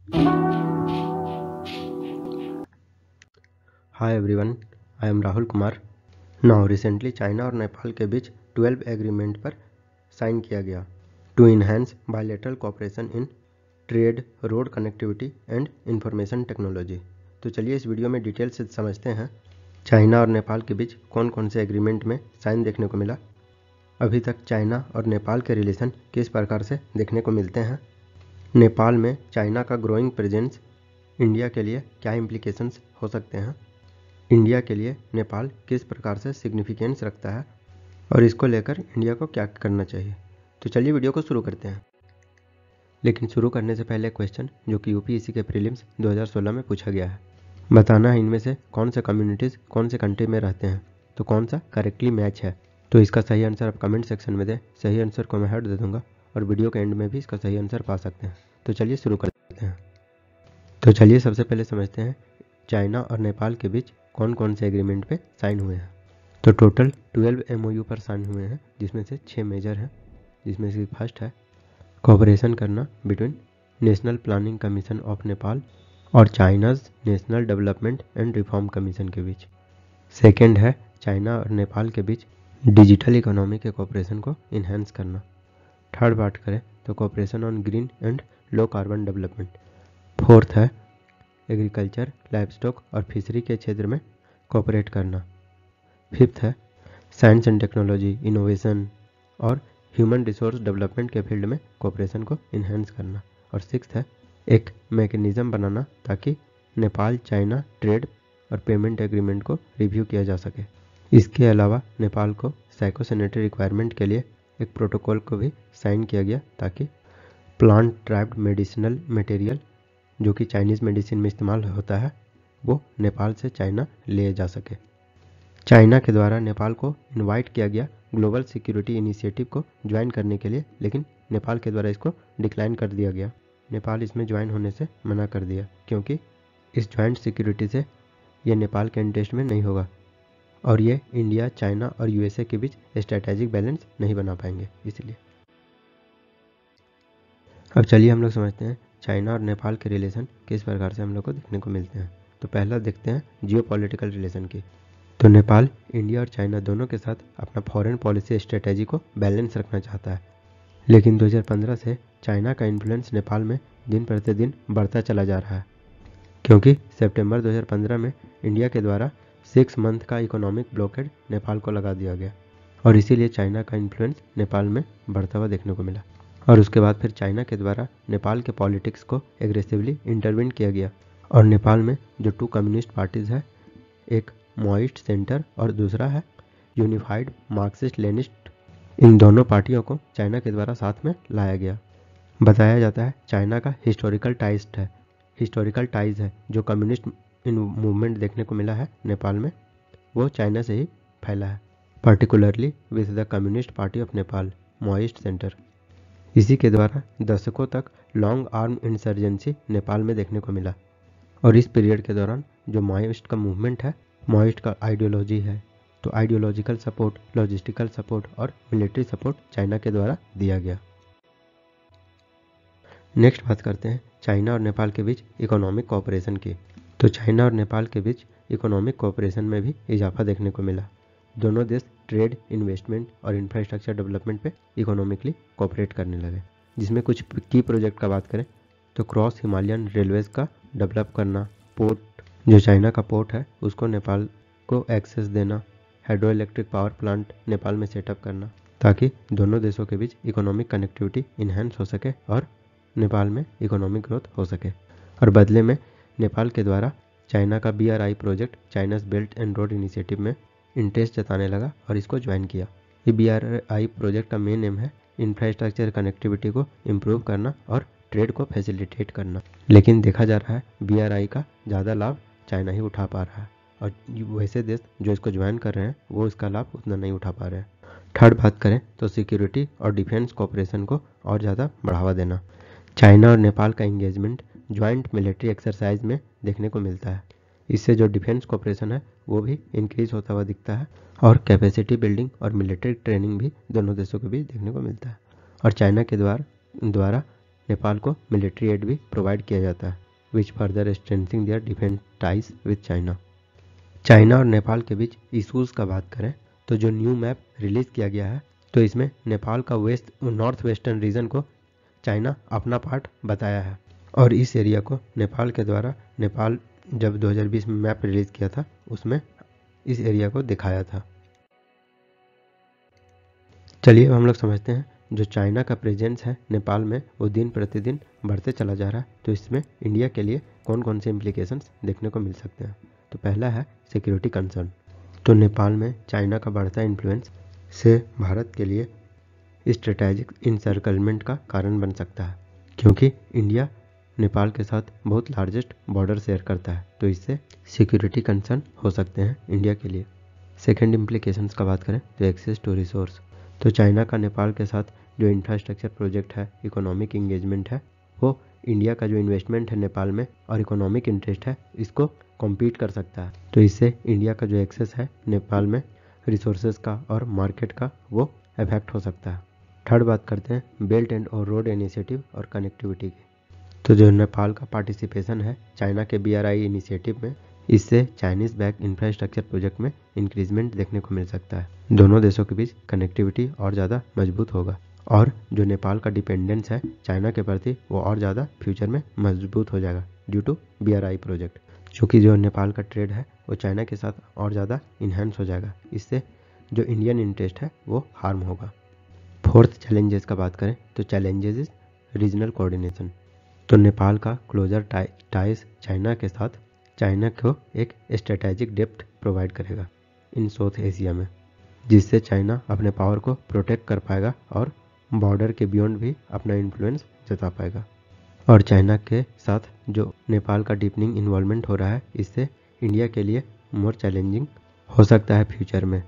Hi everyone, I am Rahul Kumar. Now recently China और नेपाल के बीच 12 agreement पर sign किया गया to enhance bilateral cooperation in trade, road connectivity and information technology. तो चलिए इस वीडियो में डिटेल से समझते हैं चाइना और नेपाल के बीच कौन कौन से एग्रीमेंट में साइन देखने को मिला, अभी तक चाइना और नेपाल के रिलेशन किस प्रकार से देखने को मिलते हैं, नेपाल में चाइना का ग्रोइंग प्रेजेंस इंडिया के लिए क्या इम्प्लीकेशंस हो सकते हैं, इंडिया के लिए नेपाल किस प्रकार से सिग्निफिकेंस रखता है और इसको लेकर इंडिया को क्या करना चाहिए। तो चलिए वीडियो को शुरू करते हैं। लेकिन शुरू करने से पहले क्वेश्चन जो कि यूपीएससी के प्रीलिम्स 2016 में पूछा गया है, बताना है इनमें से कौन से कम्युनिटीज़ कौन से कंट्री में रहते हैं, तो कौन सा करेक्टली मैच है। तो इसका सही आंसर आप कमेंट सेक्शन में दें, सही आंसर को मैं हेड दे दूंगा और वीडियो के एंड में भी इसका सही आंसर पा सकते हैं। तो चलिए शुरू करते हैं। तो चलिए सबसे पहले समझते हैं चाइना और नेपाल के बीच कौन कौन से एग्रीमेंट पे साइन हुए हैं। तो टोटल 12 एमओयू पर साइन हुए हैं, जिसमें से 6 मेजर हैं, जिसमें से फर्स्ट है कोऑपरेशन करना between national planning commission of Nepal और China's national development and reform commission के बीच। सेकेंड है चाइना और नेपाल के बीच डिजिटल इकोनॉमी के कोऑपरेशन को इन्हेंस करना। थर्ड बात करें तो cooperation on green and low carbon development. Fourth है एग्रीकल्चर, लाइवस्टॉक और फिशरी के क्षेत्र में कोऑपरेट करना। फिफ्थ है साइंस एंड टेक्नोलॉजी, इनोवेशन और ह्यूमन रिसोर्स डेवलपमेंट के फील्ड में कोऑपरेशन को इन्हेंस करना। और सिक्स्थ है एक मैकेनिज्म बनाना ताकि नेपाल चाइना ट्रेड और पेमेंट एग्रीमेंट को रिव्यू किया जा सके। इसके अलावा नेपाल को साइकोसैनिटरी रिक्वायरमेंट के लिए एक प्रोटोकॉल को भी साइन किया गया ताकि प्लांट ड्राइव्ड मेडिसिनल मटेरियल जो कि चाइनीज़ मेडिसिन में इस्तेमाल होता है वो नेपाल से चाइना ले जा सके। चाइना के द्वारा नेपाल को इनवाइट किया गया ग्लोबल सिक्योरिटी इनिशिएटिव को ज्वाइन करने के लिए, लेकिन नेपाल के द्वारा इसको डिक्लाइन कर दिया गया। नेपाल इसमें ज्वाइन होने से मना कर दिया क्योंकि इस ज्वाइंट सिक्योरिटी से ये नेपाल के इंटरेस्ट में नहीं होगा और ये इंडिया, चाइना और यूएसए के बीच स्ट्रैटेजिक बैलेंस नहीं बना पाएंगे इसलिए। अब चलिए हम लोग समझते हैं चाइना और नेपाल के रिलेशन किस प्रकार से हम लोग को देखने को मिलते हैं। तो पहला देखते हैं जियोपॉलिटिकल रिलेशन की। तो नेपाल इंडिया और चाइना दोनों के साथ अपना फॉरेन पॉलिसी स्ट्रेटेजी को बैलेंस रखना चाहता है, लेकिन 2015 से चाइना का इन्फ्लुएंस नेपाल में दिन प्रतिदिन बढ़ता चला जा रहा है क्योंकि सितंबर 2015 में इंडिया के द्वारा 6 मंथ का इकोनॉमिक ब्लॉकेड नेपाल को लगा दिया गया और इसीलिए चाइना का इन्फ्लुएंस नेपाल में बढ़ता हुआ देखने को मिला। और उसके बाद फिर चाइना के द्वारा नेपाल के पॉलिटिक्स को एग्रेसिवली इंटरवीन किया गया और नेपाल में जो 2 कम्युनिस्ट पार्टीज है, एक माओइस्ट सेंटर और दूसरा है यूनिफाइड मार्क्सिस्ट लेनिस्ट, इन दोनों पार्टियों को चाइना के द्वारा साथ में लाया गया। बताया जाता है चाइना का हिस्टोरिकल टाइज है जो कम्युनिस्ट मूवमेंट देखने को मिला है नेपाल में, वो चाइना से ही फैला है, particularly with the communist party of Nepal, Maoist centre. इसी के द्वारा दशकों तक लॉन्ग आर्म इंसर्जेंसी नेपाल में देखने को मिला और इस पीरियड के दौरान जो माओइस्ट का मूवमेंट है, माओइस्ट का आइडियोलॉजी है, तो आइडियोलॉजिकल सपोर्ट, लॉजिस्टिकल सपोर्ट और मिलिट्री सपोर्ट चाइना के द्वारा दिया गया। नेक्स्ट बात करते हैं चाइना और नेपाल के बीच इकोनॉमिक कोऑपरेशन की। तो चाइना और नेपाल के बीच इकोनॉमिक कोऑपरेशन में भी इजाफा देखने को मिला। दोनों देश ट्रेड, इन्वेस्टमेंट और इंफ्रास्ट्रक्चर डेवलपमेंट पे इकोनॉमिकली कोऑपरेट करने लगे, जिसमें कुछ की प्रोजेक्ट का बात करें तो क्रॉस हिमालयन रेलवेज का डेवलप करना, पोर्ट जो चाइना का पोर्ट है उसको नेपाल को एक्सेस देना, hydro electric power plant Nepal में सेटअप करना ताकि दोनों देशों के बीच इकोनॉमिक कनेक्टिविटी इन्हेंस हो सके और नेपाल में इकोनॉमिक ग्रोथ हो सके। और बदले में नेपाल के द्वारा चाइना का BRI project, China's belt and road initiative में इंटरेस्ट जताने लगा और इसको ज्वाइन किया। ये BRI प्रोजेक्ट का मेन एम है इंफ्रास्ट्रक्चर कनेक्टिविटी को इम्प्रूव करना और ट्रेड को फैसिलिटेट करना, लेकिन देखा जा रहा है BRI का ज़्यादा लाभ चाइना ही उठा पा रहा है और वैसे देश जो इसको ज्वाइन कर रहे हैं वो इसका लाभ उतना नहीं उठा पा रहे हैं। थर्ड बात करें तो सिक्योरिटी और डिफेंस कोऑपरेशन को और ज़्यादा बढ़ावा देना। चाइना और नेपाल का एंगेजमेंट ज्वाइंट मिलिट्री एक्सरसाइज में देखने को मिलता है। इससे जो डिफेंस कोऑपरेशन है वो भी इंक्रीज होता हुआ दिखता है और कैपेसिटी बिल्डिंग और मिलिट्री ट्रेनिंग भी दोनों देशों के बीच देखने को मिलता है। और चाइना के द्वारा नेपाल को मिलिट्री एड भी प्रोवाइड किया जाता है, which further strengthening there defence ties with China. China और नेपाल के बीच इशूज़ का बात करें तो जो न्यू मैप रिलीज़ किया गया है तो इसमें नेपाल का नॉर्थ वेस्टर्न रीजन को चाइना अपना पार्ट बताया है और इस एरिया को नेपाल के द्वारा, नेपाल जब 2020 में मैप रिलीज़ किया था उसमें इस एरिया को दिखाया था। चलिए अब हम लोग समझते हैं जो चाइना का प्रेजेंस है नेपाल में वो दिन प्रतिदिन बढ़ते चला जा रहा है, तो इसमें इंडिया के लिए कौन कौन से इम्प्लीकेशंस देखने को मिल सकते हैं। तो पहला है सिक्योरिटी कंसर्न। तो नेपाल में चाइना का बढ़ता इन्फ्लुएंस से भारत के लिए स्ट्रेटेजिक इंसर्कलमेंट का कारण बन सकता है, क्योंकि इंडिया नेपाल के साथ बहुत लार्जेस्ट बॉर्डर शेयर करता है, तो इससे सिक्योरिटी कंसर्न हो सकते हैं इंडिया के लिए। सेकेंड इम्प्लीकेशंस का बात करें तो एक्सेस टू रिसोर्स। तो चाइना का नेपाल के साथ जो इंफ्रास्ट्रक्चर प्रोजेक्ट है, इकोनॉमिक इंगेजमेंट है, वो इंडिया का जो इन्वेस्टमेंट है नेपाल में और इकोनॉमिक इंटरेस्ट है इसको कॉम्पीट कर सकता है, तो इससे इंडिया का जो एक्सेस है नेपाल में रिसोर्सेज का और मार्केट का वो इफेक्ट हो सकता है। थर्ड बात करते हैं बेल्ट एंड और रोड इनिशिएटिव और कनेक्टिविटी की। तो जो नेपाल का पार्टिसिपेशन है चाइना के BRI इनिशिएटिव में, इससे चाइनीज़ बैक इंफ्रास्ट्रक्चर प्रोजेक्ट में इंक्रीजमेंट देखने को मिल सकता है। दोनों देशों के बीच कनेक्टिविटी और ज़्यादा मजबूत होगा और जो नेपाल का डिपेंडेंस है चाइना के प्रति वो और ज़्यादा फ्यूचर में मजबूत हो जाएगा ड्यू टू BRI प्रोजेक्ट, क्योंकि जो नेपाल का ट्रेड है वो चाइना के साथ और ज़्यादा इन्हेंस हो जाएगा, इससे जो इंडियन इंटरेस्ट है वो हार्म होगा। फोर्थ चैलेंजेस का बात करें तो चैलेंजेस इज रीजनल कोऑर्डिनेशन। तो नेपाल का क्लोजर टाइज चाइना के साथ चाइना को एक स्ट्रेटेजिक डेप्थ प्रोवाइड करेगा इन साउथ एशिया में, जिससे चाइना अपने पावर को प्रोटेक्ट कर पाएगा और बॉर्डर के बियॉन्ड भी अपना इन्फ्लुएंस जता पाएगा। और चाइना के साथ जो नेपाल का डीपनिंग इन्वॉल्वमेंट हो रहा है इससे इंडिया के लिए मोर चैलेंजिंग हो सकता है फ्यूचर में।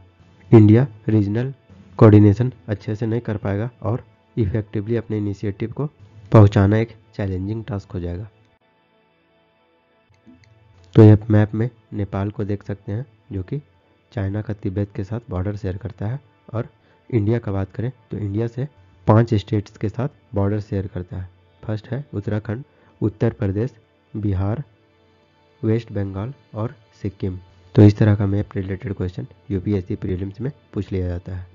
इंडिया रीजनल कोऑर्डिनेशन अच्छे से नहीं कर पाएगा और इफेक्टिवली अपने इनिशिएटिव को पहुंचाना एक चैलेंजिंग टास्क हो जाएगा। तो यह मैप में नेपाल को देख सकते हैं जो कि चाइना का तिब्बत के साथ बॉर्डर शेयर करता है, और इंडिया का बात करें तो इंडिया से 5 स्टेट्स के साथ बॉर्डर शेयर करता है। फर्स्ट है उत्तराखंड, उत्तर प्रदेश, बिहार, वेस्ट बंगाल और सिक्किम। तो इस तरह का map related question UPSC prelims में पूछ लिया जाता है।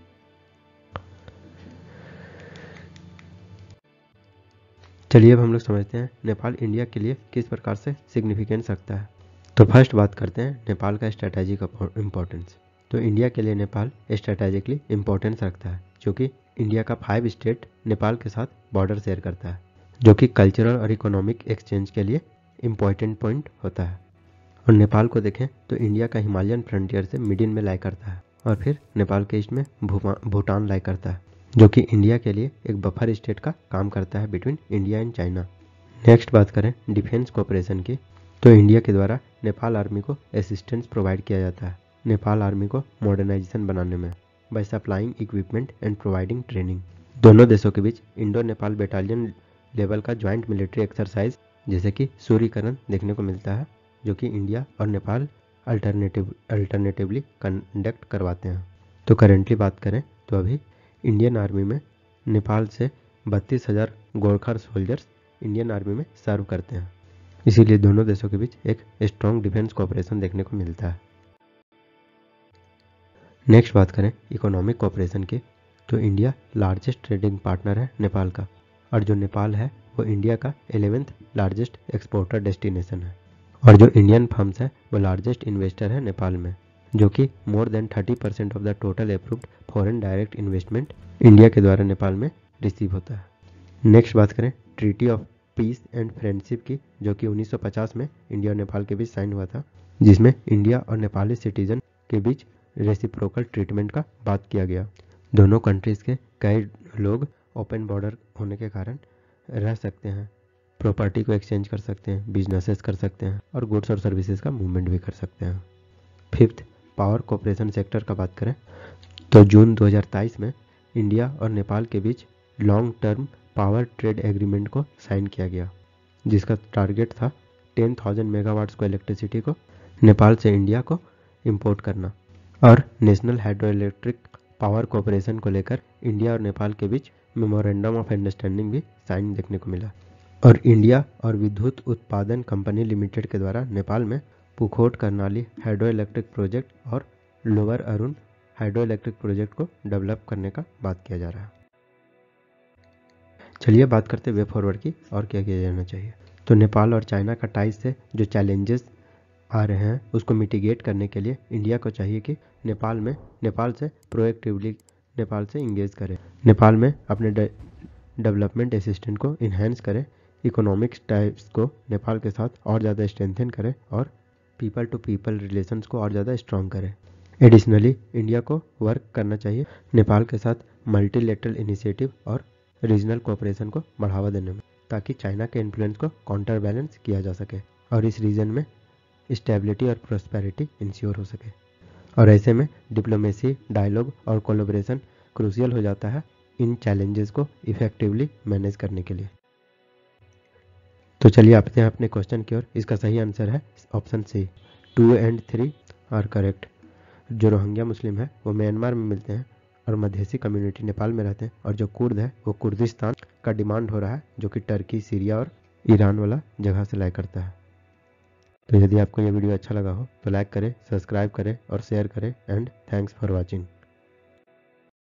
चलिए अब हम लोग समझते हैं नेपाल इंडिया के लिए किस प्रकार से सिग्निफिकेंस रखता है। तो फर्स्ट बात करते हैं नेपाल का स्ट्रेटेजिक इम्पोर्टेंस। तो इंडिया के लिए नेपाल स्ट्रेटेजिकली इम्पोर्टेंस रखता है, जो कि इंडिया का 5 स्टेट नेपाल के साथ बॉर्डर शेयर करता है, जो कि कल्चरल और इकोनॉमिक एक्सचेंज के लिए इम्पोर्टेंट पॉइंट होता है। और नेपाल को देखें तो इंडिया का हिमालयन फ्रंटियर से मिडिल में लाई करता है, और फिर नेपाल के ईस्ट में भूटान लाई करता है, जो कि इंडिया के लिए एक बफर स्टेट का काम करता है between India and China. Next बात करें डिफेंस कोऑपरेशन की, तो इंडिया के द्वारा नेपाल आर्मी को असिस्टेंस प्रोवाइड किया जाता है नेपाल आर्मी को मॉडर्नाइजेशन बनाने में, by supplying equipment and providing training. दोनों देशों के बीच इंडो नेपाल बटालियन लेवल का ज्वाइंट मिलिट्री एक्सरसाइज जैसे कि सूर्यकरण देखने को मिलता है, जो कि इंडिया और नेपाल अल्टरनेटिवली कंडक्ट करवाते हैं। तो करेंटली बात करें तो अभी इंडियन आर्मी में नेपाल से 32,000 गोरखा सोल्जर्स इंडियन आर्मी में सर्व करते हैं, इसीलिए दोनों देशों के बीच एक स्ट्रॉन्ग डिफेंस कोऑपरेशन देखने को मिलता है। नेक्स्ट बात करें इकोनॉमिक कोऑपरेशन की, तो इंडिया लार्जेस्ट ट्रेडिंग पार्टनर है नेपाल का, और जो नेपाल है वो इंडिया का 11th लार्जेस्ट एक्सपोर्टर डेस्टिनेशन है, और जो इंडियन फर्म्स है वो लार्जेस्ट इन्वेस्टर है नेपाल में, जो कि more than 30% of the total approved foreign direct investment India के द्वारा नेपाल में रिसीव होता है। नेक्स्ट बात करें treaty of peace and friendship की, जो कि 1950 में इंडिया और नेपाल के बीच साइन हुआ था, जिसमें इंडिया और नेपाली सिटीजन के बीच रेसिप्रोकल ट्रीटमेंट का बात किया गया। दोनों कंट्रीज के कई लोग ओपन बॉर्डर होने के कारण रह सकते हैं, प्रॉपर्टी को एक्सचेंज कर सकते हैं, बिजनेसेस कर सकते हैं, और गुड्स और सर्विसेज का मूवमेंट भी कर सकते हैं। फिफ्थ पावर कोऑपरेशन सेक्टर का बात करें तो जून 2023 में इंडिया और नेपाल के बीच long term power trade agreement को साइन किया गया, जिसका टारगेट था 10,000 मेगावाट्स को इलेक्ट्रिसिटी को नेपाल से इंडिया को इंपोर्ट करना। और national hydro electric power corporation को लेकर इंडिया और नेपाल के बीच मेमोरेंडम ऑफ अंडरस्टैंडिंग भी साइन देखने को मिला। और इंडिया और विद्युत उत्पादन कंपनी लिमिटेड के द्वारा नेपाल में पुखोट कर्नाली हाइड्रो इलेक्ट्रिक प्रोजेक्ट और lower Arun hydro electric project को डेवलप करने का बात किया जा रहा है। चलिए बात करते वे फॉरवर्ड की और क्या किया जाना चाहिए। तो नेपाल और चाइना का टाइज से जो चैलेंजेस आ रहे हैं उसको मिटिगेट करने के लिए इंडिया को चाहिए कि नेपाल से प्रोएक्टिवली नेपाल से इंगेज करे, नेपाल में अपने डेवलपमेंट असिस्टेंट को इन्हेंस करे, इकोनॉमिक्स टाइप्स को नेपाल के साथ और ज़्यादा स्ट्रेंथन करे और पीपल टू पीपल रिलेशंस को और ज़्यादा स्ट्रॉन्ग करे। एडिशनली इंडिया को वर्क करना चाहिए नेपाल के साथ मल्टीलेटरल इनिशिएटिव और रीजनल कोऑपरेशन को बढ़ावा देने में, ताकि चाइना के इन्फ्लुएंस को काउंटर बैलेंस किया जा सके और इस रीजन में स्टेबिलिटी और प्रोस्पेरिटी इंश्योर हो सके। और ऐसे में डिप्लोमेसी, डायलॉग और कोलैबोरेशन क्रूशियल हो जाता है इन चैलेंजेस को इफेक्टिवली मैनेज करने के लिए। तो चलिए आते हैं अपने क्वेश्चन की ओर। इसका सही आंसर है option C, 2 and 3 are correct. जो रोहिंग्या मुस्लिम है वो म्यांमार में मिलते हैं और मधेसी कम्युनिटी नेपाल में रहते हैं, और जो कुर्द है वो कुर्दिस्तान का डिमांड हो रहा है जो कि टर्की, सीरिया और ईरान वाला जगह से लाया करता है। तो यदि आपको यह वीडियो अच्छा लगा हो तो लाइक करें, सब्सक्राइब करें और शेयर करें एंड थैंक्स फॉर वॉचिंग।